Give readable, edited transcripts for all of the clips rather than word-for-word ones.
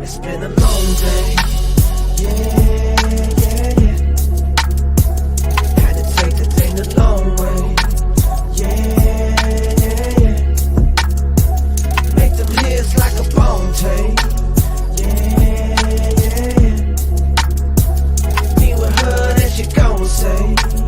It's been a long day. Yeah, yeah, yeah. Had to take the thing the long way. Yeah, yeah, yeah. Make them hits like a bone tape. Yeah, yeah, yeah. Be with her, then she gon' say. Yeah.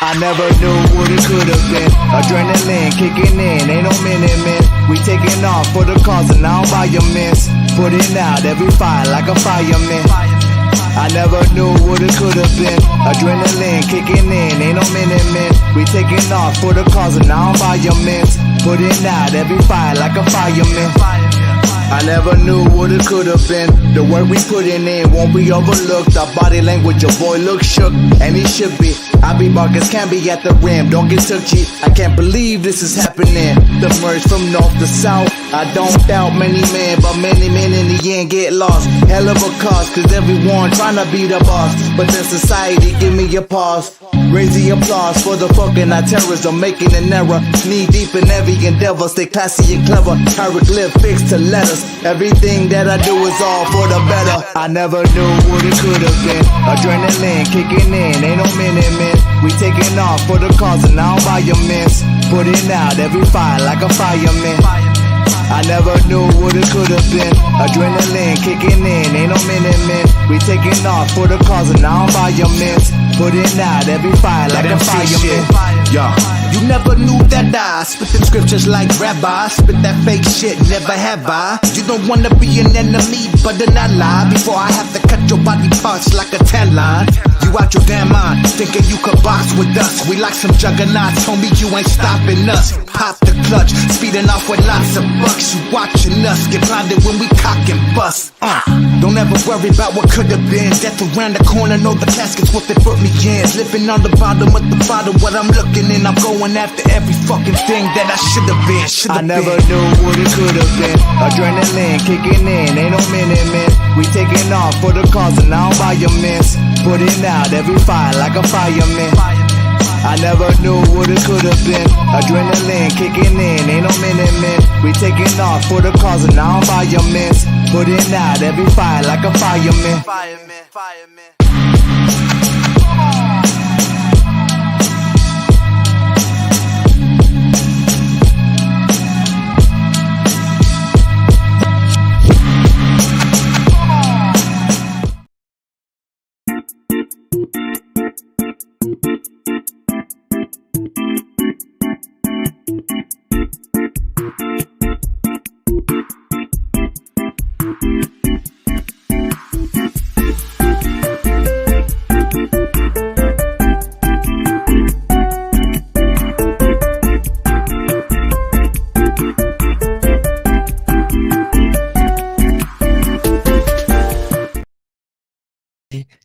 I never knew what it could have been. Adrenaline kicking in, ain't no minute. We taking off for the cause and now by your miss. Putting out every fire like a fireman. I never knew what it could have been. Adrenaline kicking in, ain't no minute. We taking off for the cause and now by your miss. Putting out every fire like a fireman. I never knew what it could have been. The work we putting in won't be overlooked. Our body language, your boy looks shook, and he should be. I be Marcus, can't be at the rim, don't get touchy. I can't believe this is happening. The merge from north to south. I don't doubt many men, but many men in the end get lost. Hell of a cause, cause everyone trying to be the boss. But then society, give me a pause. Raise the applause for the fucking terrorism, making an error. Knee deep in every endeavor, stay classy and clever. Hieroglyphics to letters. Everything that I do is all for the better. I never knew what it could have been. Adrenaline kicking in, ain't no minute. We taking off for the cause and now by your miss. Putting out every fire like a fireman. I never knew what it could have been. Adrenaline kicking in, ain't no minute. We taking off for the cause and now by your miss. Putting out every fire like a fireman. Yo, you never knew that I spit them scriptures like rabbi. Spit that fake shit, never have I. You don't wanna be an enemy, but then I lie. Before I have to cut your body parts like a tan line. You out your damn mind, thinking you could box with us. We like some juggernauts, homie, you ain't stopping us. Pop the clutch, speeding off with lots of bucks. You watching us, get blinded when we cock and bust. Don't ever worry about what could have been. Death around the corner, know the casket's what they put me in. Living on the bottom of the bottle, what I'm looking looking and I'm going after every fucking thing that I should have been. I never knew what it could have been. Adrenaline kicking in, ain't no minute. We taking off for the cause and now by your miss. Putting out every fire like a fireman. I never knew what it could have been. Adrenaline kicking in, ain't no minute. We taking off for the cause and now by your miss. Putting out every fire like a fireman.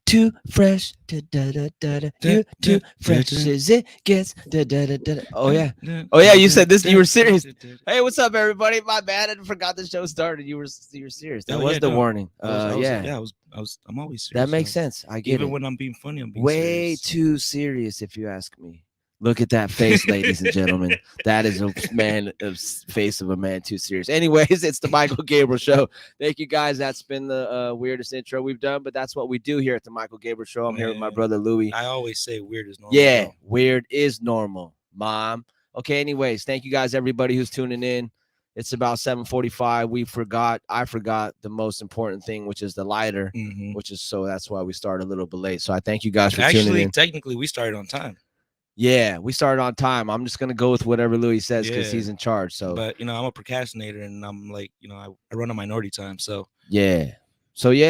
Too fresh, da da da da da. You too fresh as it gets, da da da da. Oh yeah, oh yeah. You said this. You were serious. Hey, what's up, everybody? My bad. I forgot the show started. You were serious. That was the warning. I'm always serious. That makes sense. I get Even it. when I'm being funny, I'm being Way serious. too serious, if you ask me. Look at that face, ladies and gentlemen. That is a face of a man too serious. Anyways, it's the Michael Gabriel Show. Thank you, guys. That's been the weirdest intro we've done, but that's what we do here at the Michael Gabriel Show. I'm here with my brother Louie. I always say weird is normal. Yeah, weird is normal, Mom. Okay, anyways, thank you guys, everybody who's tuning in. It's about 7:45. I forgot the most important thing, which is the lighter, which is so that's why we started a little bit late. So I thank you guys for tuning in. Technically, we started on time. Yeah, we started on time. I'm just gonna go with whatever Louis says because he's in charge. So, but I'm a procrastinator, and I'm like, I run on minority time. So yeah,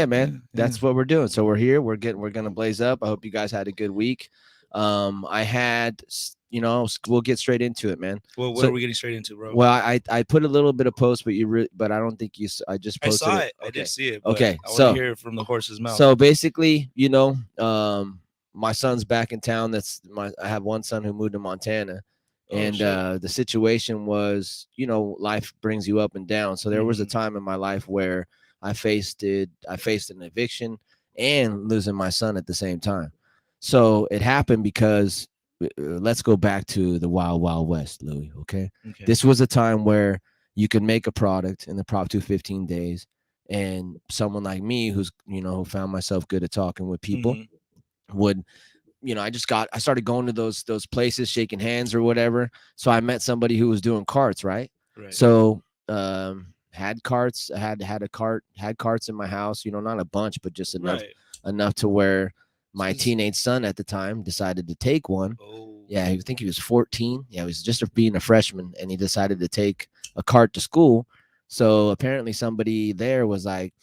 man, that's what we're doing. So we're here. We're gonna blaze up. I hope you guys had a good week. I had, we'll get straight into it, man. Well, what are we getting straight into, bro? Well, I put a little bit of post, but I don't think you. I just posted. I saw it. Okay. I did see it. Okay, I want to hear it from the horse's mouth. So basically, my son's back in town. I have one son who moved to Montana, and the situation was, life brings you up and down. So there was a time in my life where I faced an eviction and losing my son at the same time. So it happened because let's go back to the Wild Wild West, Louis. Okay, this was a time where you could make a product in the Prop 215 days, and someone like me, who found myself good at talking with people. Would I started going to those places, shaking hands or whatever. So I met somebody who was doing carts, right? So had carts, had carts in my house, not a bunch, but just enough to where my teenage son at the time decided to take one. Yeah, I think he was 14. Yeah, he was just being a freshman, and he decided to take a cart to school. So apparently somebody there was like,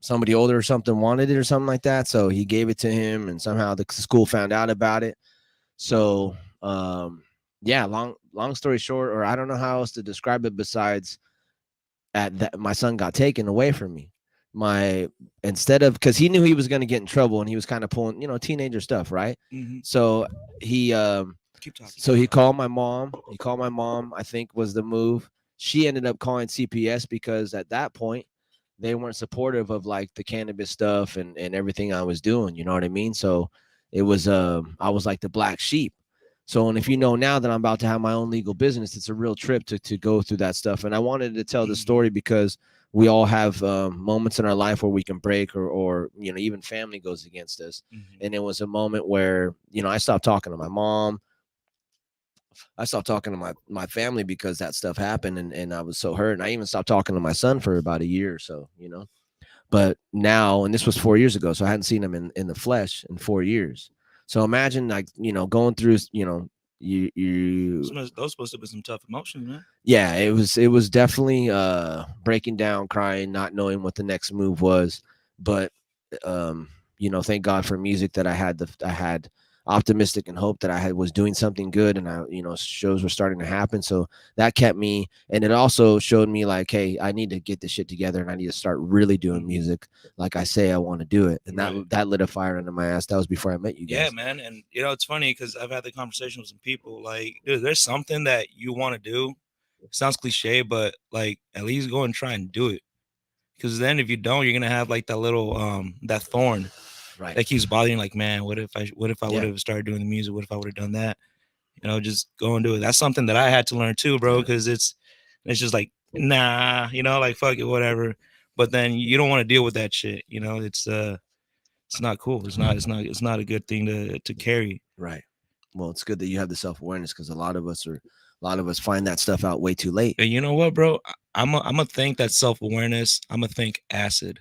somebody older or something wanted it or something like that, so he gave it to him, and somehow the school found out about it. So long story short, or I don't know how else to describe it besides that my son got taken away from me. Because he knew he was going to get in trouble, and he was kind of pulling teenager stuff, right? So he he called my mom. I think was the move. She ended up calling CPS because at that point they weren't supportive of like the cannabis stuff and everything I was doing. You know what I mean? So it was, I was like the black sheep. So, and if you know now that I'm about to have my own legal business, it's a real trip to go through that stuff. And I wanted to tell the story because we all have moments in our life where we can break or even family goes against us. And it was a moment where, I stopped talking to my mom. I stopped talking to my family because that stuff happened, and I was so hurt. And I even stopped talking to my son for about a year or so, But now, and this was 4 years ago, so I hadn't seen him in the flesh in 4 years. So imagine going through, those supposed to be some tough emotions, man. Yeah, it was definitely breaking down, crying, not knowing what the next move was. But thank God for music that I had optimistic and hope that I was doing something good, and shows were starting to happen. So that kept me, and it also showed me like, hey, I need to get this shit together, and I need to start really doing music like I say I want to do it. And that lit a fire under my ass. That was before I met you guys. Yeah, man. And it's funny because I've had the conversation with some people like, dude, there's something that you want to do. Sounds cliche, but like at least go and try and do it. Because then if you don't, you're gonna have like that little that thorn that keeps bothering you. Like, man, what if I would have started doing the music? What if I would have done that? Just go and do it. That's something that I had to learn too, bro. Because it's just like, nah, like fuck it, whatever. But then you don't want to deal with that shit. It's not cool. It's not a good thing to carry. Right. Well, it's good that you have the self-awareness, because a lot of us find that stuff out way too late. And you know what, bro? I'm gonna think that self-awareness. I'm gonna think acid.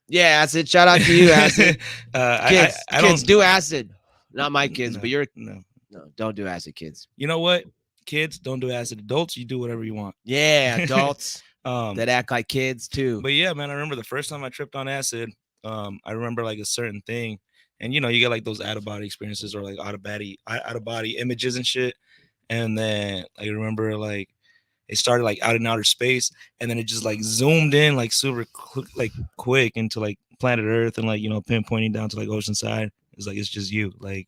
Yeah, acid. Shout out to you, acid. Kids, I kids don't do acid. Not my kids, no, but you're no. don't do acid, kids. You know what? Kids don't do acid. Adults, you do whatever you want. Yeah, adults that act like kids too. But yeah, man, I remember the first time I tripped on acid. I remember like a certain thing, and you get like those out of body experiences or like out of body images and shit. And then I remember like it started like out in outer space, and then it just like zoomed in like super quick into like planet Earth, and like pinpointing down to like Oceanside. It's like it's just you. Like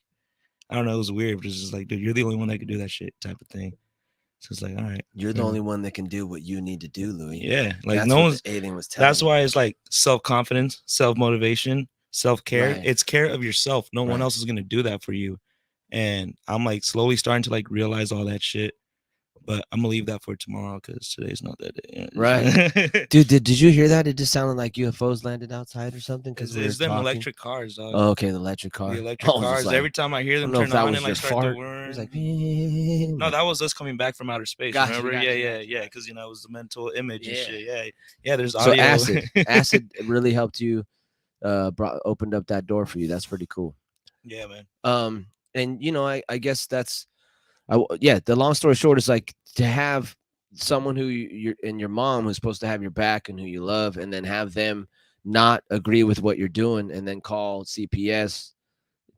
I don't know, it was weird, but it's just like, dude, you're the only one that could do that shit type of thing. So it's like, all right, you're the only one that can do what you need to do, Louis. Yeah, like that's no one's. Alien was telling. That's why it's like self-confidence, self-motivation, self-care. Right. It's care of yourself. No one else is gonna do that for you. And I'm like slowly starting to like realize all that shit. But I'm gonna leave that for tomorrow because today's not that day. Right. Dude, did you hear that? It just sounded like UFOs landed outside or something. Because it's them electric cars, dog. Oh, okay, the electric car. The electric cars. Like, every time I hear them turn on and like start to whir. It was like, no, that was us coming back from outer space. Gotcha, remember? Gotcha, yeah. Because it was the mental image and shit. Yeah. There's audio. So acid really helped you, opened up that door for you. That's pretty cool. Yeah, man. And I guess that's. The long story short is like to have someone who your mom who's supposed to have your back and who you love, and then have them not agree with what you're doing, and then call CPS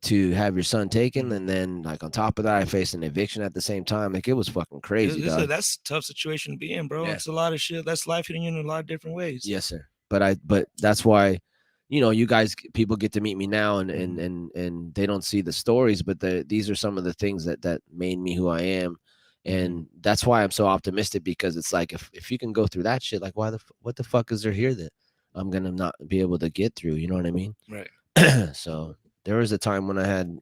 to have your son taken, and then like on top of that, I faced an eviction at the same time. Like it was fucking crazy. That's a tough situation to be in, bro. It's a lot of shit. That's life hitting you in a lot of different ways. Yes, sir. But that's why. You guys, people get to meet me now, and they don't see the stories, but these are some of the things that made me who I am, and that's why I'm so optimistic, because it's like if you can go through that shit, like what the fuck is there here that I'm gonna not be able to get through? You know what I mean? Right. So there was a time when I had,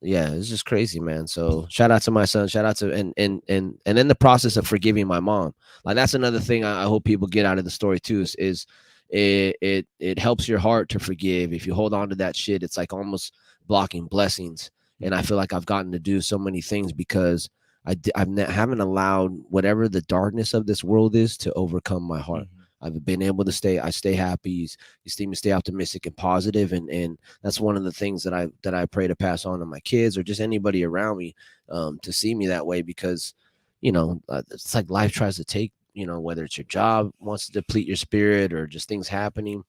it's just crazy, man. So shout out to my son, shout out to and in the process of forgiving my mom, like that's another thing I hope people get out of the story too is it helps your heart to forgive. If you hold on to that shit, it's like almost blocking blessings. And I feel like I've gotten to do so many things because I haven't allowed whatever the darkness of this world is to overcome my heart. I've been able to stay happy. You see me stay optimistic and positive, and that's one of the things that I pray to pass on to my kids or just anybody around me, to see me that way, because it's like life tries to take, whether it's your job wants to deplete your spirit or just things happening.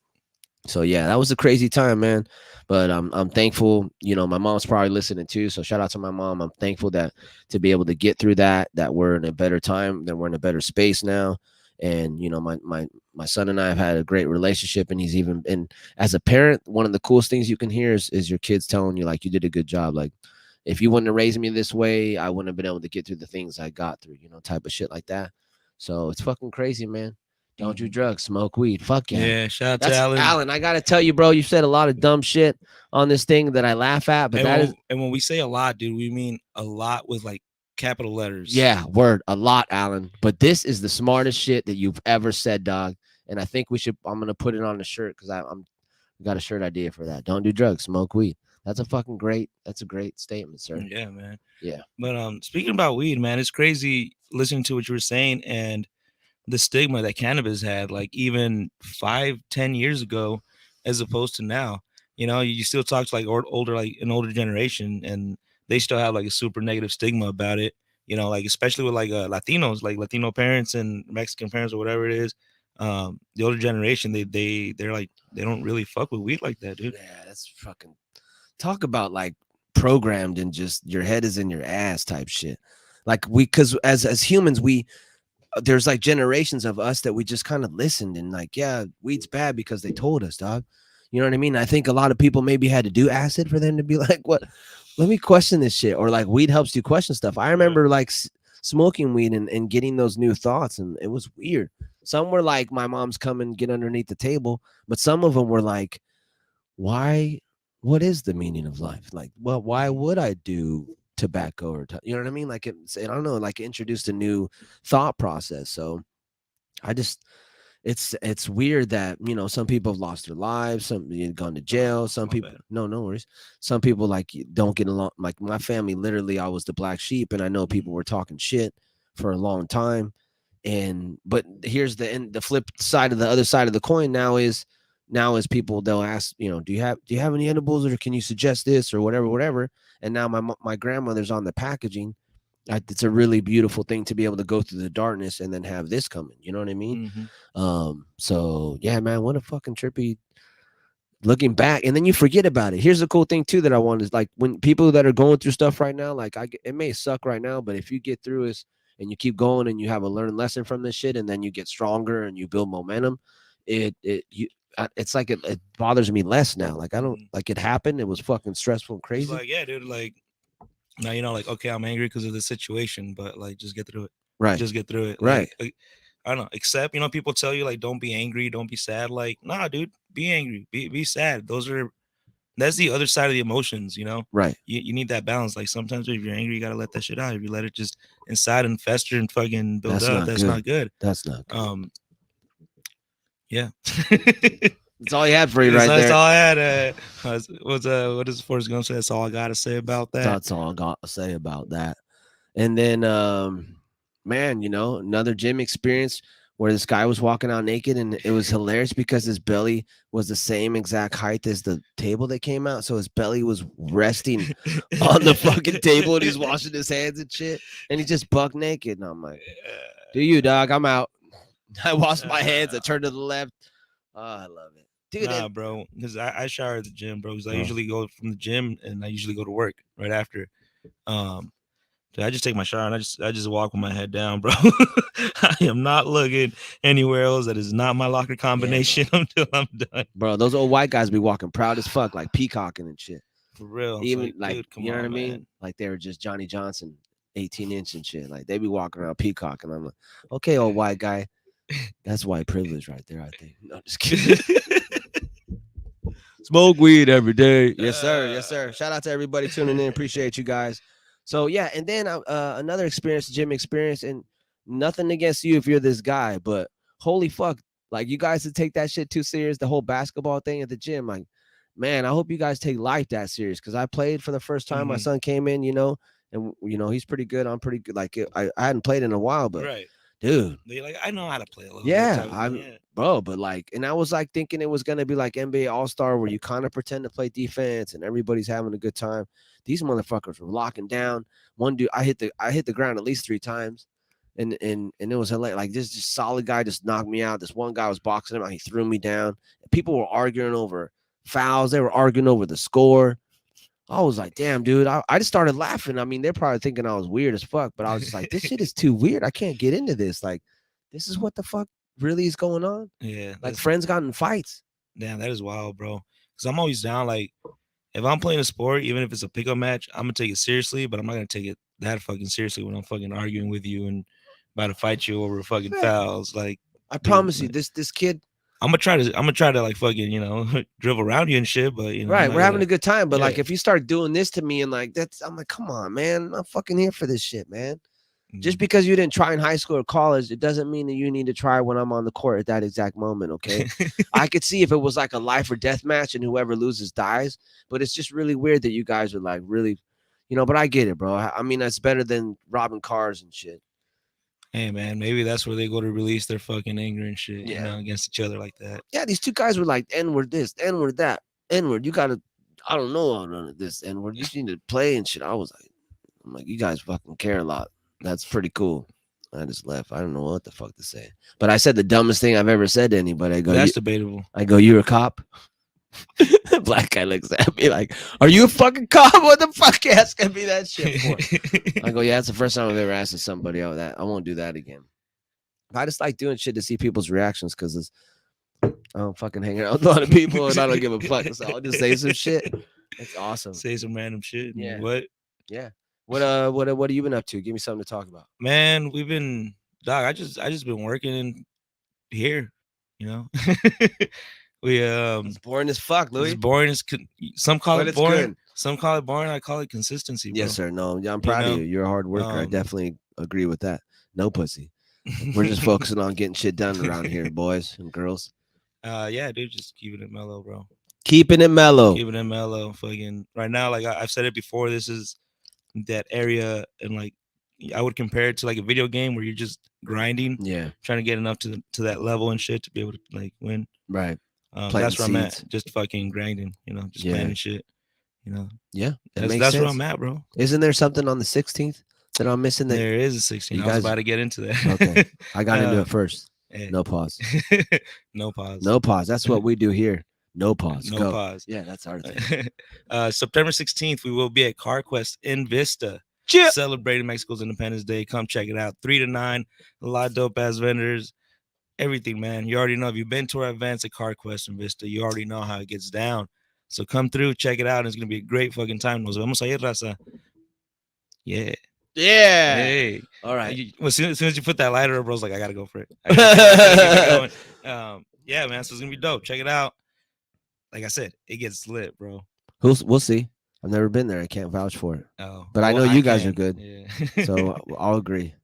So yeah, that was a crazy time, man. But I'm thankful. My mom's probably listening too. So shout out to my mom. I'm thankful that to be able to get through that we're in a better time, that we're in a better space now. And my son and I have had a great relationship, and he's even, and as a parent, one of the coolest things you can hear is your kids telling you like you did a good job. Like if you wouldn't have raised me this way, I wouldn't have been able to get through the things I got through, type of shit like that. So it's fucking crazy, man. Don't do drugs, smoke weed. Fuck yeah. Yeah, shout out to Alan. Alan, I gotta tell you, bro, you said a lot of dumb shit on this thing that I laugh at, but and when we say a lot, dude, we mean a lot with like capital letters. Yeah, word, a lot, Alan. But this is the smartest shit that you've ever said, dog. And I think I'm gonna put it on the shirt because I got a shirt idea for that. Don't do drugs, smoke weed. That's a great statement, sir. Yeah, man. Yeah. But speaking about weed, man, it's crazy listening to what you were saying and the stigma that cannabis had, like even 5-10 years ago, as opposed to now. You still talk to like an older generation, and they still have like a super negative stigma about it. Like especially with like Latinos, like Latino parents and Mexican parents or whatever it is. The older generation, they're like they don't really fuck with weed like that, dude. Yeah, that's fucking. talk about like programmed and just your head is in your ass type shit. Like because as humans, there's like generations of us that we just kind of listened and like, yeah, weed's bad because they told us, dog. You know what I mean? I think a lot of people maybe had to do acid for them to be like, what? Let me question this shit. Or like weed helps you question stuff. I remember like smoking weed and getting those new thoughts, and it was weird. Some were like, my mom's coming, get underneath the table, but some of them were like, why? What is the meaning of life? Like, well, why would I do tobacco or you know what I mean? Like I don't know, like it introduced a new thought process. So I just it's weird that some people have lost their lives, some gone to jail, some people no worries, some people like don't get along. Like my family, literally I was the black sheep, and I know people were talking shit for a long time. But here's the flip side of the other side of the coin. Now is people, they'll ask, do you have any edibles, or can you suggest this or whatever. And now my grandmother's on the packaging. It's a really beautiful thing to be able to go through the darkness and then have this coming. You know what I mean? So yeah, man, what a fucking trippy looking back. And then you forget about it. Here's the cool thing too that I want is like when people that are going through stuff right now, like it may suck right now, but if you get through this and you keep going and you have a learned lesson from this shit, and then you get stronger and you build momentum, it's like it bothers me less now. Like I don't like it happened. It was fucking stressful and crazy. It's like, yeah, dude, like now like, okay, I'm angry because of the situation, but like just get through it. Right. Just get through it. Right. Like, I don't know. Except, people tell you like don't be angry, don't be sad. Like, nah, dude, be angry, be sad. That's the other side of the emotions, Right. You need that balance. Like sometimes if you're angry, you gotta let that shit out. If you let it just inside and fester and fucking build up, that's not good. That's not good. Yeah. That's all you had for you right there. That's all I had. What is Forrest Gump say? That's all I gotta say about that. That's all I got to say about that. And then, man, another gym experience where this guy was walking out naked, and it was hilarious because his belly was the same exact height as the table that came out. So his belly was resting on the fucking table, and he's washing his hands and shit. And he just buck naked. And I'm like, do you, dog? I'm out. I washed my hands. I turned to the left. Oh, I love it. Dude, nah, bro, because I shower at the gym, bro. Because I usually go from the gym and I usually go to work right after. I just take my shower and I just walk with my head down, bro. I am not looking anywhere else. That is not my locker combination until I'm done. Bro, those old white guys be walking proud as fuck, like peacocking and shit. For real. Even like, dude, you know what I mean? Man. Like they were just Johnny Johnson, 18-inch and shit. Like they be walking around peacocking. I'm like, okay, old white guy. That's white privilege right there, I think. No, just kidding. Smoke weed every day. Yes, sir. Yes, sir. Shout out to everybody tuning in. Appreciate you guys. So yeah, and then another experience, gym experience, and nothing against you if you're this guy, but holy fuck, like you guys would take that shit too serious, the whole basketball thing at the gym. Like, man, I hope you guys take life that serious, because I played for the first time. My son came in, and he's pretty good. I'm pretty good. Like I hadn't played in a while, but right. Dude, like I know how to play a little. Yeah, bro. But like, and I was like thinking it was gonna be like NBA All-Star, where you kind of pretend to play defense and everybody's having a good time. These motherfuckers were locking down. One dude, I hit the ground at least 3 times, and it was hilarious. Like this just solid guy just knocked me out. This one guy was boxing him out. He threw me down. People were arguing over fouls. They were arguing over the score. I was like, damn, dude. I just started laughing. I mean, they're probably thinking I was weird as fuck, but I was just like, this shit is too weird. I can't get into this. Like, this is what the fuck really is going on. Yeah. Like friends got in fights. Damn, that is wild, bro. Because I'm always down. Like, if I'm playing a sport, even if it's a pickup match, I'm going to take it seriously, but I'm not going to take it that fucking seriously when I'm fucking arguing with you and about to fight you over fucking fouls. Like, I promise you, this kid. I'm gonna try to like fucking dribble around you and shit, but right, we're having a good time. But like if you start doing this to me and like I'm like, come on, man, I'm fucking here for this shit, man. Just because you didn't try in high school or college, it doesn't mean that you need to try when I'm on the court at that exact moment. Okay, I could see if it was like a life or death match and whoever loses dies, but it's just really weird that you guys are like really, But I get it, bro. I mean, that's better than robbing cars and shit. Hey man, maybe that's where they go to release their fucking anger and shit, against each other like that. Yeah, these 2 guys were like, N-word this, N-word that, N-word. You gotta, I don't know none of this N-word. You just need to play and shit. I'm like, you guys fucking care a lot. That's pretty cool. I just left. I don't know what the fuck to say. But I said the dumbest thing I've ever said to anybody. I go, that's debatable. I go, you're a cop. black guy looks at me like, "Are you a fucking cop? What the fuck you asking me that shit for?" I go, "Yeah, it's the first time I've ever asked somebody out that. I won't do that again." I just like doing shit to see people's reactions because it's I don't fucking hang out with a lot of people and I don't give a fuck. So I'll just say some shit. It's awesome. Say some random shit. Yeah. What? Yeah. What have you been up to? Give me something to talk about. Man, we've been dog. I just been working in here. You know, we It's boring as fuck, it's Louis. boring. Some call But it it's boring. good. Some call it boring. I call it consistency. Bro. Yes, sir. No, yeah, I'm proud of know, you. You're a hard worker. I um, definitely agree with that. No pussy. We're just focusing on getting shit done around here, boys and girls. Yeah, dude, just keeping it mellow, bro. Keeping it mellow. Keeping it mellow. Fucking right now, like I've said it before. This is that area, and like I would compare it to like a video game where you're just grinding, Yeah. trying to get enough to that level and shit to be able to like win. Right. That's where I'm at. seeds. Just fucking grinding, you know, just Yeah. planting shit. You know, Yeah. that's sense. where I'm at, bro. Isn't there something on the 16th that I'm missing? That There is a 16. You I was guys- about to get into that. Okay. I got into it first. Hey. No pause. No pause. No pause. That's what we do here. No pause. No Go. pause. Yeah, that's our thing. September 16th, we will be at CarQuest in Vista. Chip. Celebrating Mexico's Independence Day. Come check it out. 3 to 9. A lot of dope ass vendors. Everything, man. You already know. If you've been to our events at CarQuest in Vista, you already know how it gets down. So come through, check it out. It's gonna be a great fucking time. Nos vemos ahí, raza. Yeah. Yeah. Hey. All right. As soon as you put that lighter up, bro's like, I gotta go for it. I gotta keep it going. Yeah, man. So it's gonna be dope. Check it out. Like I said, it gets lit, bro. We'll see. I've never been there. I can't vouch for it. Oh, But I know you guys are can. good. Yeah. So I'll agree.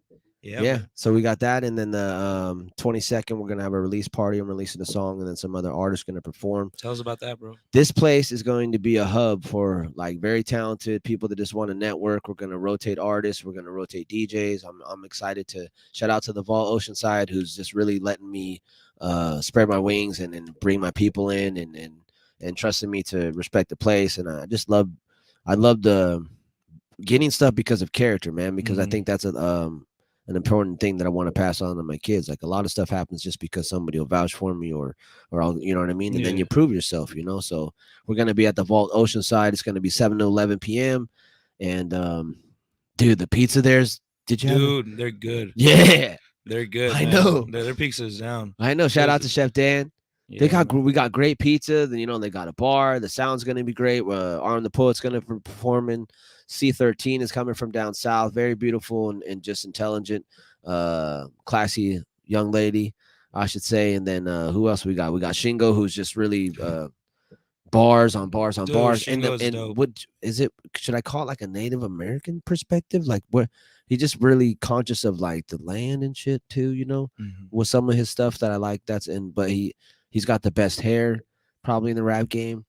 yeah. Yeah. Man. So we got that, and then the 22nd, we're gonna have a release party. I'm releasing a song, and then some other artists gonna perform. Tell us about that, bro. This place is going to be a hub for like very talented people that just want to network. We're gonna rotate artists. We're gonna rotate DJs. I'm excited to shout out to the Vault Oceanside, who's just really letting me spread my wings and bring my people in and trusting me to respect the place. And I love the getting stuff because of character, man. Because I think that's an important thing that I want to pass on to my kids. Like a lot of stuff happens just because somebody will vouch for me or I'll, you know what I mean? And then you prove yourself, you know? So we're going to be at the Vault Oceanside. It's going to be 7 to 11 p.m. And dude, the pizza did you Dude, they're good. Yeah. They're good. I man. know. Their pizza's down. I know. Shout out to Chef Dan. Yeah. We got great pizza. Then, you know, they got a bar. The sound's going to be great. Arm the Poet's going to be performing. C13 is coming from down south. Very beautiful and just intelligent, classy young lady, I should say. And then who else we got? We got Shingo, who's just really bars on bars on Dude, bars. Shingo's And dope. what is it? Should I call it like a Native American perspective? Like what? He's just really conscious of like the land and shit too. You know, with some of his stuff that I like. But he's got the best hair probably in the rap game.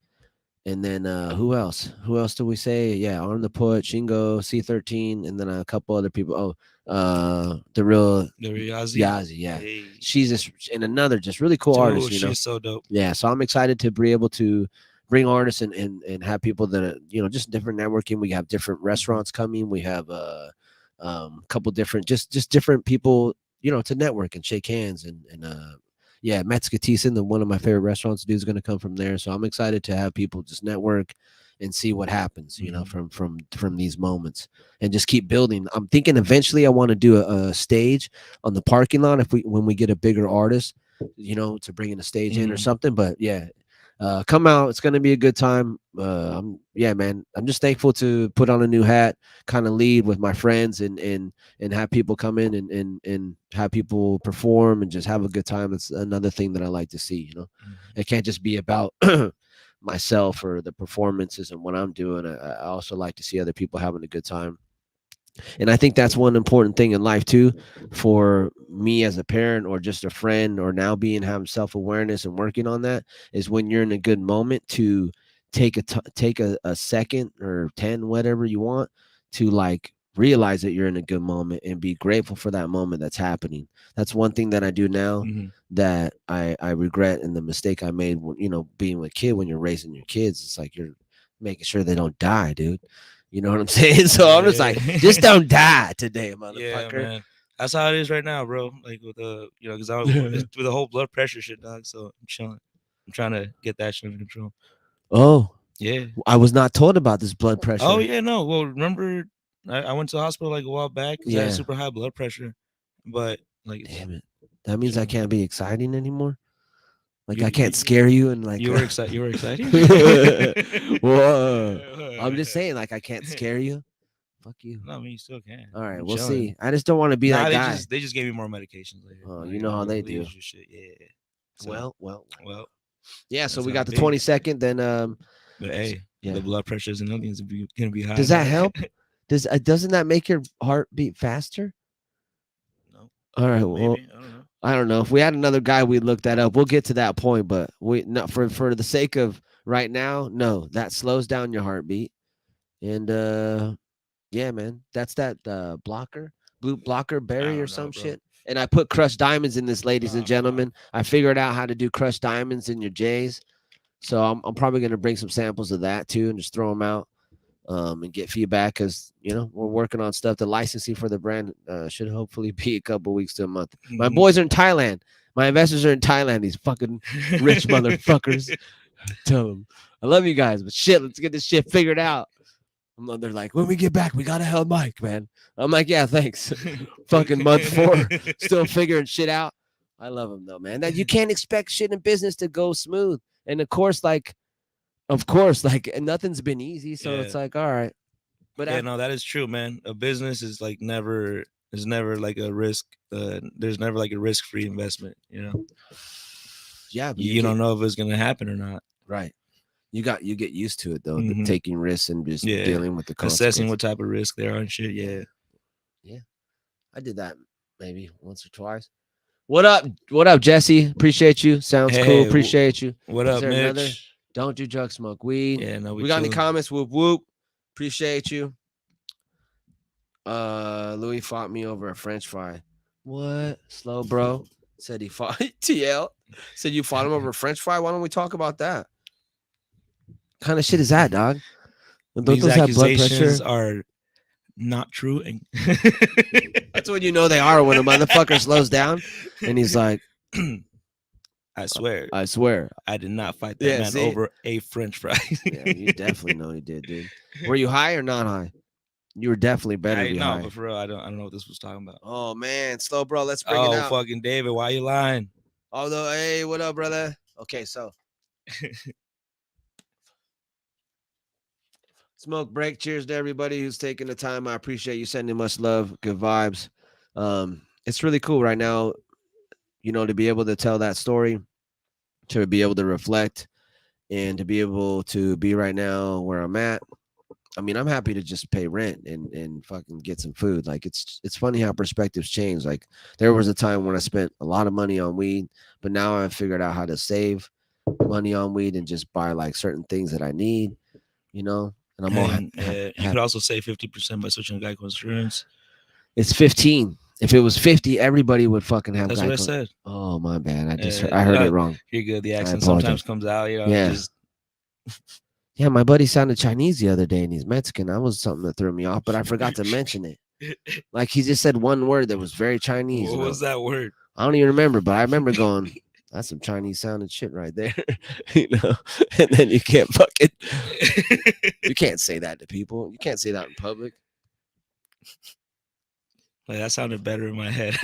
And then who else? Who else do we say? Yeah, Arm the Poet, Shingo, C13, and then a couple other people. The real Yazzie, yeah. Hey. She's just and another just really cool artist, you know. She's so dope. Yeah, so I'm excited to be able to bring artists and have people that are, you know, just different networking. We have different restaurants coming. We have a couple different just different people, you know, to network and shake hands and yeah, Metzkatisen, one of my favorite restaurants, dude's going to come from there. So I'm excited to have people just network and see what happens, you know, from these moments and just keep building. I'm thinking eventually I want to do a stage on the parking lot when we get a bigger artist, you know, to bring in a stage in or something. But yeah, come out. It's going to be a good time. Yeah, man, I'm just thankful to put on a new hat, kind of lead with my friends and have people come in and have people perform and just have a good time. It's another thing that I like to see, you know. It can't just be about myself or the performances and what I'm doing. I also like to see other people having a good time. And I think that's one important thing in life too, for me as a parent or just a friend or now having self-awareness and working on that, is when you're in a good moment to take a second or 10, whatever you want, to like realize that you're in a good moment and be grateful for that moment that's happening. That's one thing that I do now that I regret, and the mistake I made when, you know, being with kid, when you're raising your kids, it's like you're making sure they don't die, dude. You know what I'm saying? So I'm just like, just don't die today, motherfucker. Yeah, man. That's how it is right now, bro. Like with the, you know, because I was with the whole blood pressure shit, dog. So I'm chilling. I'm trying to get that shit under control. Oh, Yeah. I was not told about this blood pressure. Oh yeah, no. Well, remember, I went to the hospital like a while back because I Yeah. had super high blood pressure, but like Damn it. That means I chilling. can't be exciting anymore. Like You- I can't you- scare you and like. you were excited. You were excited. Whoa. I'm just saying, like I can't scare you. Fuck you. No, I mean you still can. All right, I'm we'll chilling. see. I just don't want to be Nah, that they guy. just gave me more medications later. Oh, Like, you know how they do. usual shit. Yeah. So, Well. well, Yeah, so that's we how got it the be. 22nd. Then but hey, yeah. the blood pressures and everything's gonna be high. Does that man. help? Doesn't that make your heart beat faster? No, All right, well, maybe I don't know. I don't know. If we had another guy, we'd look that up. We'll get to that point, but we not for the sake of right now, no, that slows down your heartbeat. And yeah, man, that's that blue blocker berry or don't know, some bro. shit. And I put crushed diamonds in this, ladies and Fuck. gentlemen. I figured out how to do crushed diamonds in your J's. So I'm probably gonna bring some samples of that too and just throw them out. And get feedback because we're working on stuff. The licensing for the brand should hopefully be a couple weeks to a month. My Mhm. boys are in Thailand. My investors are in Thailand. These fucking rich motherfuckers. Tell them I love you guys, but shit, let's get this shit figured out. They're like, when we get back, we gotta help Mike, man. I'm like, yeah, thanks. Fucking month 4, still figuring shit out. I love them though, man. That you can't expect shit in business to go smooth, and of course, like nothing's been easy, so it's Yeah. like, all right. But Yeah, no, that is true, man. A business is like never like a risk. There's never like a risk-free investment. yeah, but You don't know if it's gonna happen or not. right. You get used to it though, the Mhm. taking risks and just Yeah. dealing with the Assessing consequences. what type of risk there are and shit. Yeah. I did that maybe once or twice. What up, Jesse? Appreciate you. Sounds Hey, cool. Appreciate you. What Is up, there Mitch? another? Don't do drugs, smoke weed. Yeah, no, We got any chilling. comments? Whoop whoop. Appreciate you. Louis fought me over a French fry. What? Slow bro. Said he fought TL. Said you fought him over a French fry. Why don't we talk about that? Kind of shit is that, dog? Don't These those have blood accusations pressure? are not true. And That's when you know they are, when a motherfucker slows down and he's like, I swear, I swear. I did not fight that Yeah, man see? over a French fry. Yeah, you definitely know he did, dude. Were you high or not high? You were definitely better to be No, high. but for real, I don't know what this was talking about. Oh man, slow bro. Let's bring it Oh, out. fucking David, why you lying? Although, hey, what up, brother? Okay, so smoke break. Cheers to everybody who's taking the time. I appreciate you sending much love, good vibes. It's really cool right now, to be able to tell that story, to be able to reflect, and to be able to be right now where I'm at. I mean, I'm happy to just pay rent and fucking get some food. Like it's funny how perspectives change. Like there was a time when I spent a lot of money on weed, but now I've figured out how to save money on weed and just buy like certain things that I need, and I'm all You could also save 50% by switching to Geico insurance. It's 15. If it was 50, everybody would fucking have That's Geico. what I said. Oh my bad. I heard it wrong. You're good. The accent apologize. sometimes comes out. Yeah. Just Yeah, my buddy sounded Chinese the other day and he's Mexican. That was something that threw me off, but I forgot to mention it. Like he just said one word that was very Chinese. what was that word? I don't even remember, but I remember going, that's some Chinese sounding shit right there. And then you can't you can't say that to people. You can't say that in public. Like that sounded better in my head.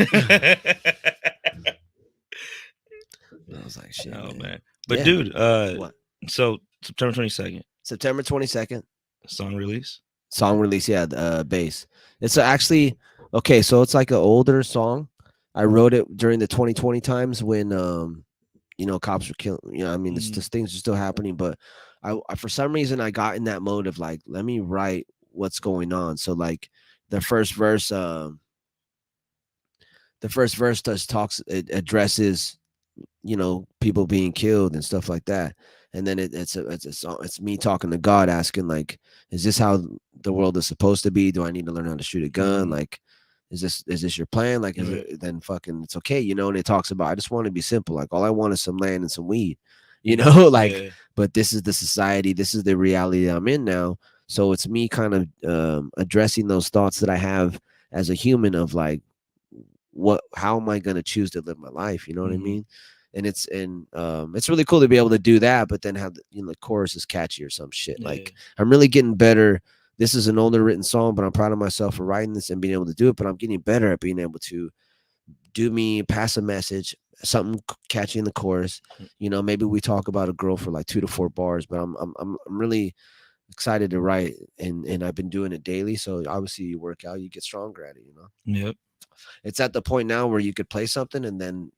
I was like, shit. Oh man. man. But Yeah. dude, What? so September 22nd, September 22nd. song release. Song release, yeah, bass. It's actually okay, so it's like an older song. I wrote it during the 2020 times when cops were killing, I mean, this things are still happening, but I for some reason I got in that mode of like, let me write what's going on. So like the first verse it addresses people being killed and stuff like that, and then it's me talking to God, asking like, is this how the world is supposed to be? Do I need to learn how to shoot a gun? Like, is this your plan? Like, is it, then fucking it's okay, and it talks about, I just want to be simple, like all I want is some land and some weed, like Yeah. but this is the society, this is the reality that I'm in now. So it's me kind of addressing those thoughts that I have as a human of like, how am I going to choose to live my life? You know what I mean? it's really cool to be able to do that, but then have the chorus is catchy or some shit. Yeah. Like I'm really getting better. This is an older written song, but I'm proud of myself for writing this and being able to do it. But I'm getting better at being able to pass a message, something catchy in the chorus. Maybe we talk about a girl for like 2 to 4 bars, but I'm really excited to write, and I've been doing it daily. So obviously you work out, you get stronger at it. Yep. It's at the point now where you could play something and then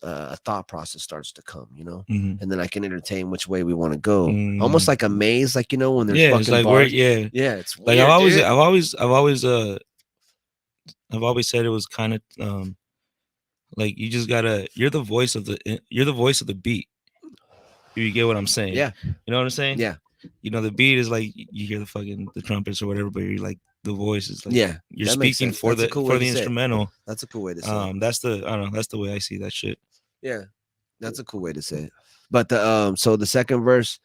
a thought process starts to come, Mhm. and then I can entertain which way we want to go. Mm. Almost like a maze, like when there's Yeah, fucking it's like bars. yeah. Yeah, it's Like weird, I've dude. always said it was kind of like you just gotta you're the voice of the beat. If you get what I'm saying. Yeah. You know what I'm saying? Yeah. The beat is like you hear the trumpets or whatever, but you're like the voice is like Yeah, you're that makes speaking sense. for That's a the cool way for to the say it. instrumental. That's a cool way to say it. That's the I don't know, that's the way I see that shit. Yeah, that's a cool way to say it. But so the second verse,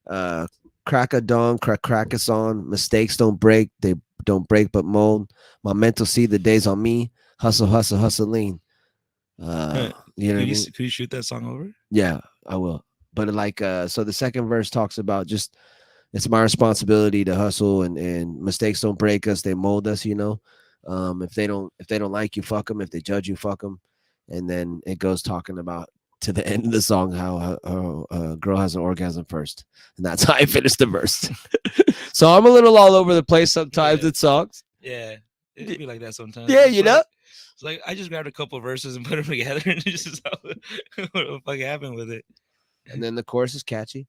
crack a dawn, crack us on. Mistakes don't break, they don't break but mold. My mental see the days on me. Hustle, hustle, hustling. You know what I mean? Could you shoot that song over? Yeah, I will. But so the second verse talks about just it's my responsibility to hustle, and mistakes don't break us, they mold us. If they don't like you, fuck them. If they judge you, fuck them. And then it goes talking about to the end of the song how a girl has an orgasm first, and that's how I finished the verse. So I'm a little all over the place sometimes in songs. Yeah, it'd be like that sometimes. Yeah, It's like I just grabbed a couple of verses and put them together, and it's just what the fuck happened with it. And then the chorus is catchy,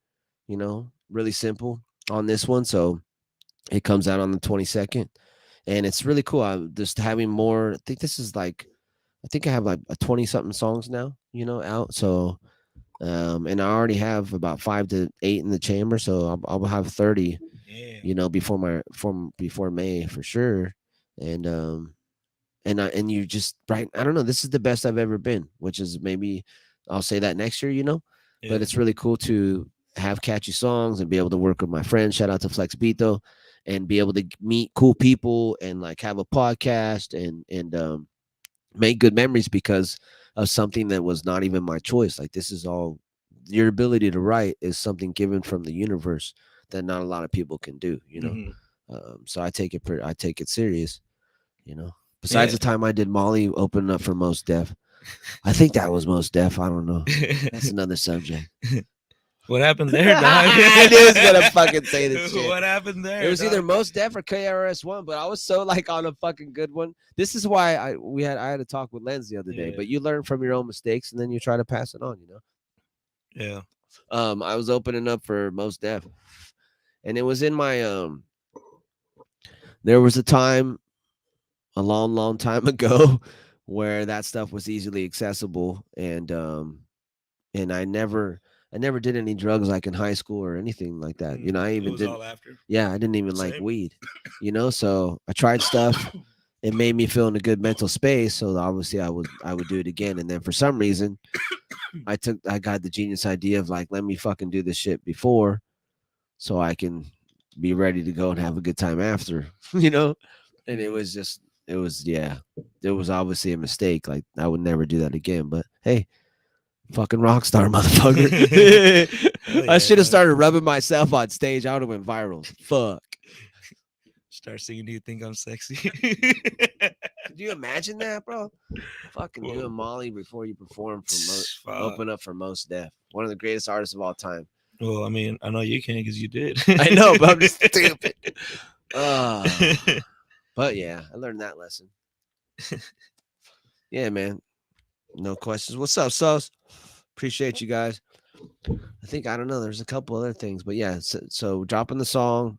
really simple on this one. So it comes out on the 22nd, and it's really cool. I'm just having more. I think this is like, I think I have like a 20 something songs now, out. So, and I already have about 5 to 8 in the chamber. So I'll have 30, Yeah. before May for sure. And you just right. I don't know. This is the best I've ever been, which is maybe I'll say that next year, but it's really cool to have catchy songs and be able to work with my friends. Shout out to Flex Beto, and be able to meet cool people and like have a podcast and make good memories because of something that was not even my choice. Like this is all your ability to write is something given from the universe that not a lot of people can do. So I take it serious. Besides the time I did Molly opening up for Most Def. I think that was Most Def. I don't know. That's another subject. What happened there, dog? I knew he was gonna fucking say this shit. What happened there? It was dog? either Most Def or KRS-One, but I was so like on a fucking good one. This is why I had a talk with Lenz the other day. Yeah. But you learn from your own mistakes and then you try to pass it on. Yeah. I was opening up for Most Def, and it was in my There was a time, a long, long time ago, where that stuff was easily accessible, and I never did any drugs like in high school or anything like that. I even didn't. All after. Yeah, I didn't even like Same. weed. So I tried stuff. It made me feel in a good mental space. So obviously I would do it again. And then for some reason, I got the genius idea of like, let me fucking do this shit before, so I can be ready to go and have a good time after. And it was obviously a mistake. Like I would never do that again. But hey. Fucking rock star, motherfucker. I should have started rubbing myself on stage. I would have went viral. Fuck. Start singing, "Do You Think I'm Sexy?" Could you imagine that, bro? Fucking doing Molly before you perform for open up for Most Def. One of the greatest artists of all time. Well, I mean, I know you can because you did. I know, but I'm just stupid. But yeah, I learned that lesson. Yeah, man. No questions. What's up, Sus? Appreciate you guys. I don't know. There's a couple other things, but yeah. So dropping the song.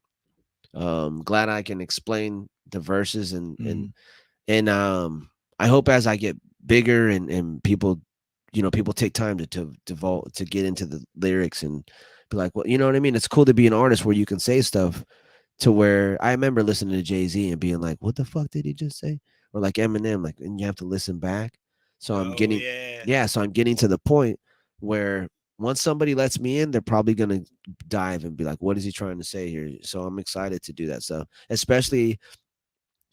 Glad I can explain the verses and I hope as I get bigger and people, people take time to get into the lyrics and be like, well, you know what I mean? It's cool to be an artist where you can say stuff to where I remember listening to Jay-Z and being like, what the fuck did he just say? Or like Eminem, like, and you have to listen back. So I'm getting, so I'm getting to the point where once somebody lets me in, they're probably going to dive and be like, what is he trying to say here? So I'm excited to do that stuff, especially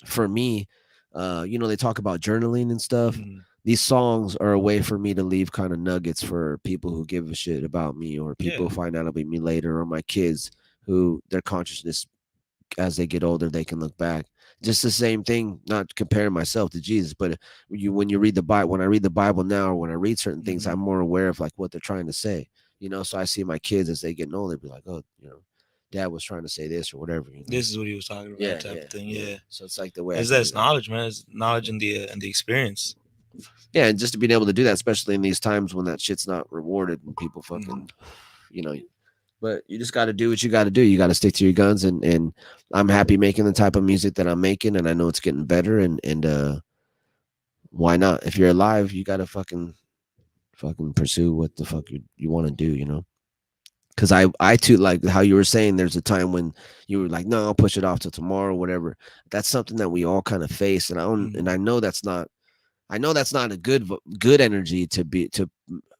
for me. They talk about journaling and stuff. these songs are a way for me to leave kind of nuggets for people who give a shit about me, or people Yeah. who find out about me later, or my kids who their consciousness as they get older they can look back. Just the same thing, not comparing myself to Jesus, but when you read the Bible, when I read the Bible now, or when I read certain things, I'm more aware of like what they're trying to say, you know. So I see my kids as they get older be like, oh, you know, dad was trying to say this or whatever, you know. This is what he was talking about, Yeah, type yeah, of thing. yeah. Yeah. So it's like the way I Is can that do it's that. knowledge, man? It's knowledge and the experience. Yeah, and just to being able to do that, especially in these times when that shit's not rewarded and people fucking, you know. But you just got to do what you got to do. You got to stick to your guns, and I'm happy making the type of music that I'm making, and I know it's getting better, and why not? If you're alive, you got to fucking pursue what the fuck you want to do, you know. Because I too, like how you were saying, there's a time when you were like, no, I'll push it off till tomorrow, whatever. That's something that we all kind of face, and I know that's not. I know that's not a good energy to be to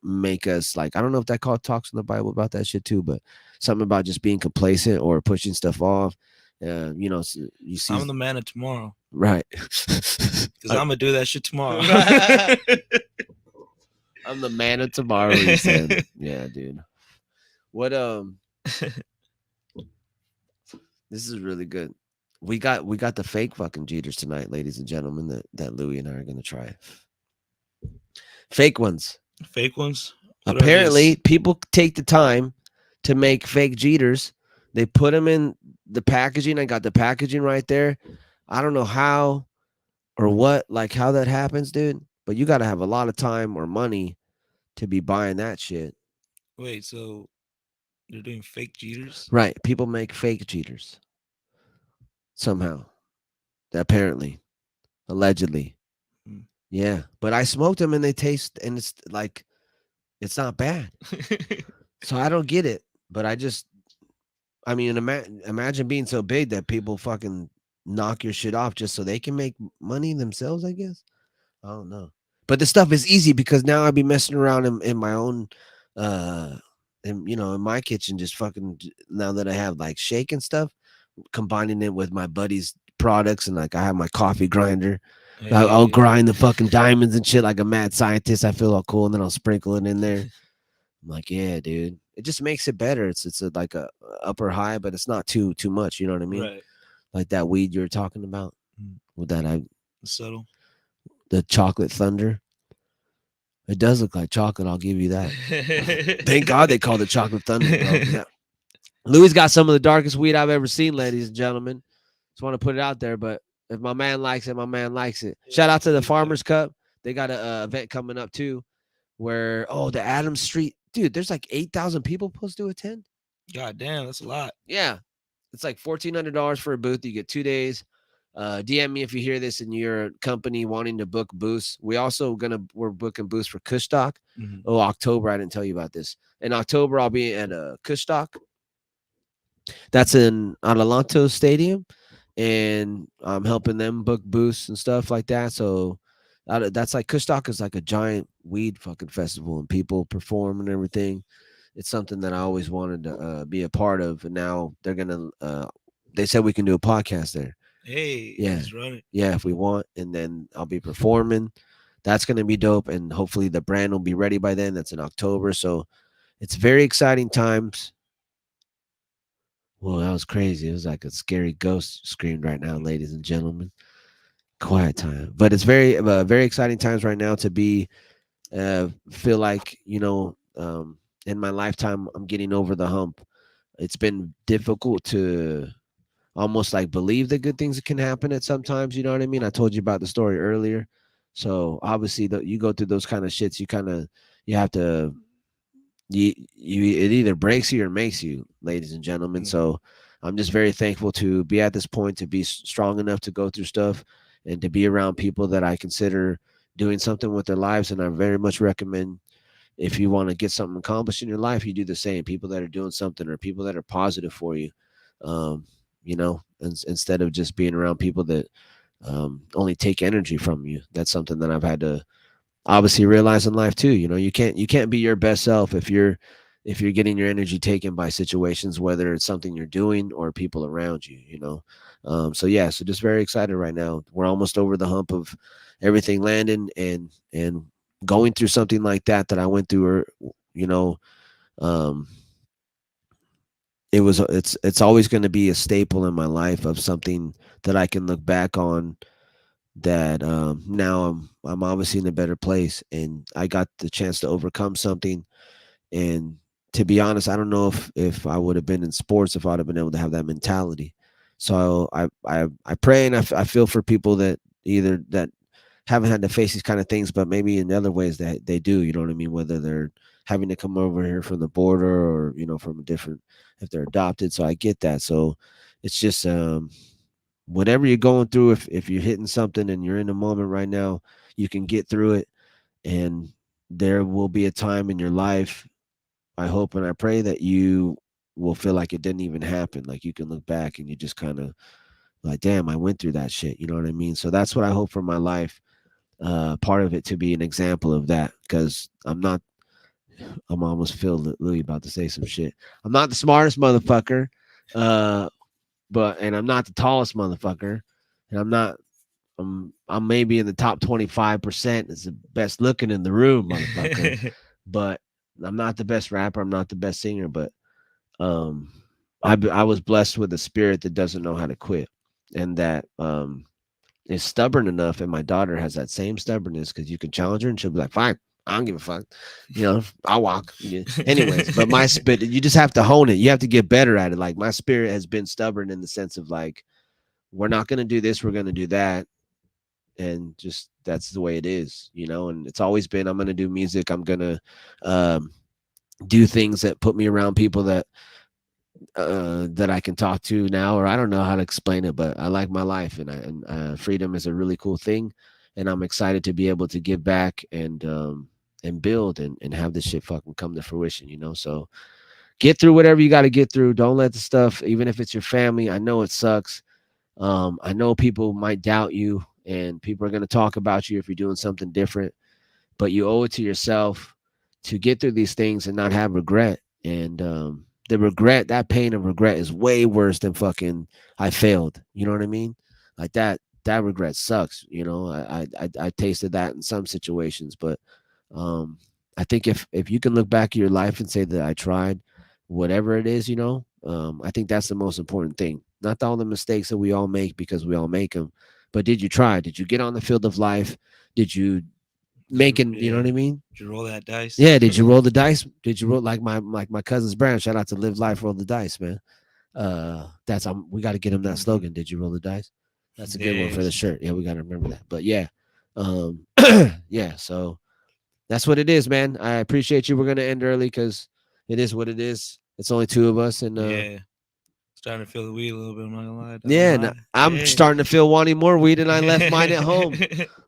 make us like. I don't know if that called talks in the Bible about that shit too, but something about just being complacent or pushing stuff off. You know, you see, I'm the man of tomorrow, right? because I'm gonna do that shit tomorrow. I'm the man of tomorrow. He said, "Yeah, dude. What This is really good. We got the fake fucking Jeters tonight, ladies and gentlemen. That Louie and I are gonna try. Fake ones. Fake ones. What are Apparently, these? people take the time to make fake Jeters. They put them in the packaging. I got the packaging right there. I don't know how or what, like how that happens, dude. But you got to have a lot of time or money to be buying that shit. Wait, so they're doing fake Jeters? Right. People make fake Jeters somehow. Apparently. Allegedly. Hmm. Yeah. But I smoked them and they taste, and it's like, it's not bad. So I don't get it. But I mean, imagine being so big that people fucking knock your shit off just so they can make money themselves, I guess. I don't know. But the stuff is easy because now I'd be messing around in my own in my kitchen, just fucking now that I have like shake and stuff, combining it with my buddy's products, and like I have my coffee grinder. I'll Hey. grind the fucking diamonds and shit like a mad scientist. I feel all cool, and then I'll sprinkle it in there. I'm like, yeah, dude. It just makes it better. It's like a upper high, but it's not too much. You know what I mean? Right. Like that weed you were talking about with that Subtle. the chocolate thunder. It does look like chocolate. I'll give you that. Thank God they called it chocolate thunder, bro. Yeah. Louis got some of the darkest weed I've ever seen, ladies and gentlemen. Just want to put it out there, but if my man likes it, my man likes it. Shout out to the Farmers Cup. They got a event coming up too, where the Adams Street, dude. There's like 8,000 people supposed to attend. God damn, that's a lot. Yeah, it's like $1,400 for a booth. You get 2 days. DM me if you hear this and you're a company wanting to book booths. We're booking booths for Kushstock. Oh, October. I didn't tell you about this. In October, I'll be at Kushstock. That's in Adelanto Stadium, and I'm helping them book booths and stuff like that. So that's like Kushstock is like a giant weed fucking festival, and people perform and everything. It's something that I always wanted to be a part of, and now they're gonna. They said we can do a podcast there. Hey, Yeah. let's run it. Yeah, if we want, and then I'll be performing. That's gonna be dope, and hopefully the brand will be ready by then. That's in October, so it's very exciting times. Well, that was crazy. It was like a scary ghost screamed right now, ladies and gentlemen. Quiet time, but it's very exciting times right now to be. Feel like in my lifetime, I'm getting over the hump. It's been difficult to almost like believe that good things can happen at sometimes. You know what I mean? I told you about the story earlier. So obviously, you go through those kind of shits. You have to it either breaks you or makes you, ladies and gentlemen. So I'm just very thankful to be at this point, to be strong enough to go through stuff and to be around people that I consider doing something with their lives. And I very much recommend, if you want to get something accomplished in your life, you do the same. People that are doing something, or people that are positive for you, instead of just being around people that only take energy from you. That's something that I've had to obviously realize in life too. You can't be your best self if you're if you're getting your energy taken by situations, whether it's something you're doing or people around you, you know. So yeah, so just very excited right now. We're almost over the hump of everything landing, and going through something like that I went through, or you know, um, it's always going to be a staple in my life of something that I can look back on, that now I'm obviously in a better place, and I got the chance to overcome something. And to be honest, I don't know if I would have been in sports if I'd have been able to have that mentality. So I pray, and I feel for people that either that haven't had to face these kind of things, but maybe in other ways that they do, you know what I mean? Whether they're having to come over here from the border, or, you know, from a different, if they're adopted. So I get that. So it's just, whatever you're going through, if you're hitting something and you're in the moment right now, you can get through it. And there will be a time in your life, I hope and I pray, that you will feel like it didn't even happen. Like you can look back and you just kind of like, damn, I went through that shit. You know what I mean? So that's what I hope for my life. Part of it to be an example of that, because I'm almost feel Louis about to say some shit. I'm not the smartest motherfucker, and I'm not the tallest motherfucker, and I'm maybe in the top 25%. It's the best looking in the room, motherfucker. But I'm not the best rapper. I'm not the best singer, but I was blessed with a spirit that doesn't know how to quit, and that is stubborn enough. And my daughter has that same stubbornness, because you can challenge her and she'll be like, fine, I don't give a fuck. You know, I'll walk. Yeah. Anyways, but my spirit, you just have to hone it. You have to get better at it. Like my spirit has been stubborn in the sense of like, we're not going to do this. We're going to do that. And just, that's the way it is, you know? And it's always been, I'm going to do music. I'm going to do things that put me around people that I can talk to now, or I don't know how to explain it, but I like my life, and freedom is a really cool thing, and I'm excited to be able to give back and build and have this shit fucking come to fruition, you know. So get through whatever you got to get through. Don't let the stuff, even if it's your family. I know it sucks. I know people might doubt you, and people are going to talk about you if you're doing something different, but you owe it to yourself to get through these things and not have regret. And the regret, that pain of regret is way worse than fucking I failed. You know what I mean? Like that regret sucks. You know, I tasted that in some situations, but I think if you can look back at your life and say that I tried, whatever it is, you know, I think that's the most important thing. Not all the mistakes that we all make, because we all make them, but did you try? Did you get on the field of life? Did you making, you know what I mean? Did you roll that dice? Yeah, did you roll the dice? Did you roll like my cousin's brand? Shout out to Live Life, Roll the Dice, man. That's we got to get him that slogan. Did you roll the dice? That's a good one for the shirt. Yeah, we got to remember that. But yeah, yeah. So that's what it is, man. I appreciate you. We're gonna end early because it is what it is. It's only two of us, and yeah. Starting to feel the weed a little bit. I'm not gonna lie. Yeah, I'm starting to feel wanting more weed, and I left mine at home,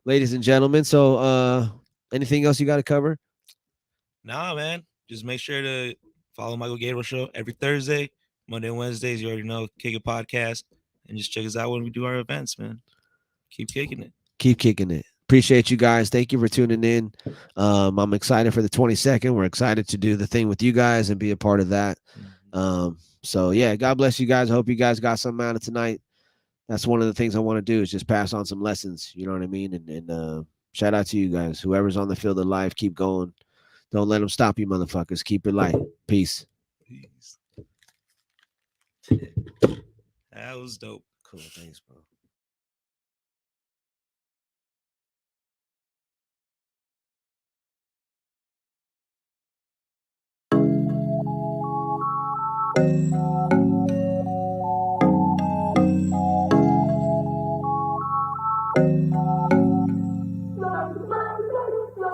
ladies and gentlemen. So, anything else you got to cover? Nah, man. Just make sure to follow Michael Gabriel Show every Thursday, Monday and Wednesdays. You already know, Kick It Podcast, and just check us out when we do our events, man. Keep kicking it. Keep kicking it. Appreciate you guys. Thank you for tuning in. I'm excited for the 22nd. We're excited to do the thing with you guys and be a part of that. So yeah, God bless you guys. I hope you guys got something out of tonight. That's one of the things I want to do, is just pass on some lessons. You know what I mean? And shout out to you guys. Whoever's on the field of life, keep going. Don't let them stop you, motherfuckers. Keep it light. Peace. Peace. That was dope. Cool. Thanks, bro.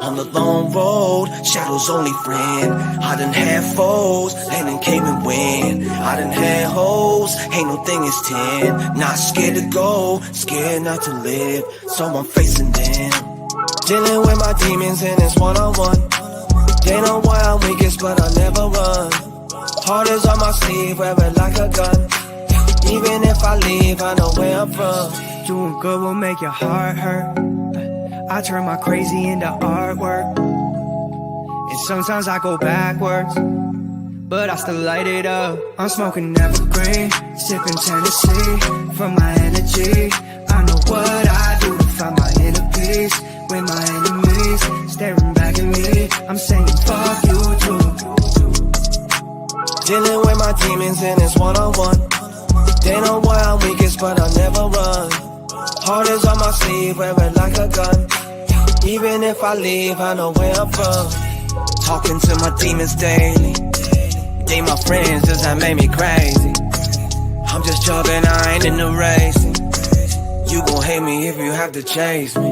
On the long road, shadows only friend. I done had foes, and then came and went. I done had hoes, ain't no thing is 10. Not scared to go, scared not to live, so I'm facing them. Dealing with my demons and it's one-on-one. They know why I'm weakest, but I never run. Heart is on my sleeve, wear it like a gun. Even if I leave, I know where I'm from. Doing good will make your heart hurt. I turn my crazy into artwork, and sometimes I go backwards. but I still light it up. I'm smoking evergreen, sipping Tennessee for my energy. I know what I do to find my inner peace. With my enemies staring back at me, I'm saying fuck you too. Dealing with my demons and it's one-on-one. They know where I'm weakest, but I never run. Heart is on my sleeve, wear it like a gun. Even if I leave, I know where I'm from. Talking to my demons daily. They my friends, does that make me crazy? I'm just jogging, I ain't in the race. You gon' hate me if you have to chase me.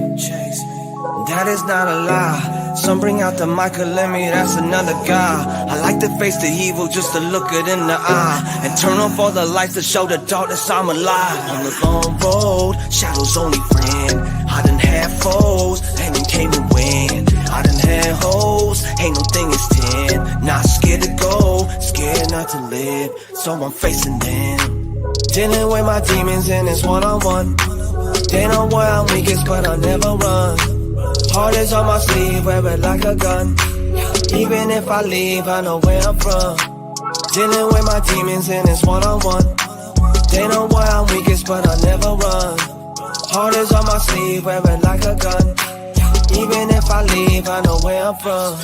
That is not a lie. Some bring out the Michael in me, that's another guy. I like to face the evil just to look it in the eye. And turn off all the lights to show the darkness I'm alive. On the long road, shadows only friend. I done had foes, and then came to win. I done had hoes, ain't no thing is 10. Not scared to go, scared not to live. So I'm facing them. Dealing with my demons and it's one-on-one. They know where I'm weakest, but I never run. Heart is on my sleeve, wear it like a gun. Even if I leave, I know where I'm from. Dealing with my demons and it's one-on-one. They know where I'm weakest, but I never run. Heart is on my sleeve, wear it like a gun. Even if I leave, I know where I'm from.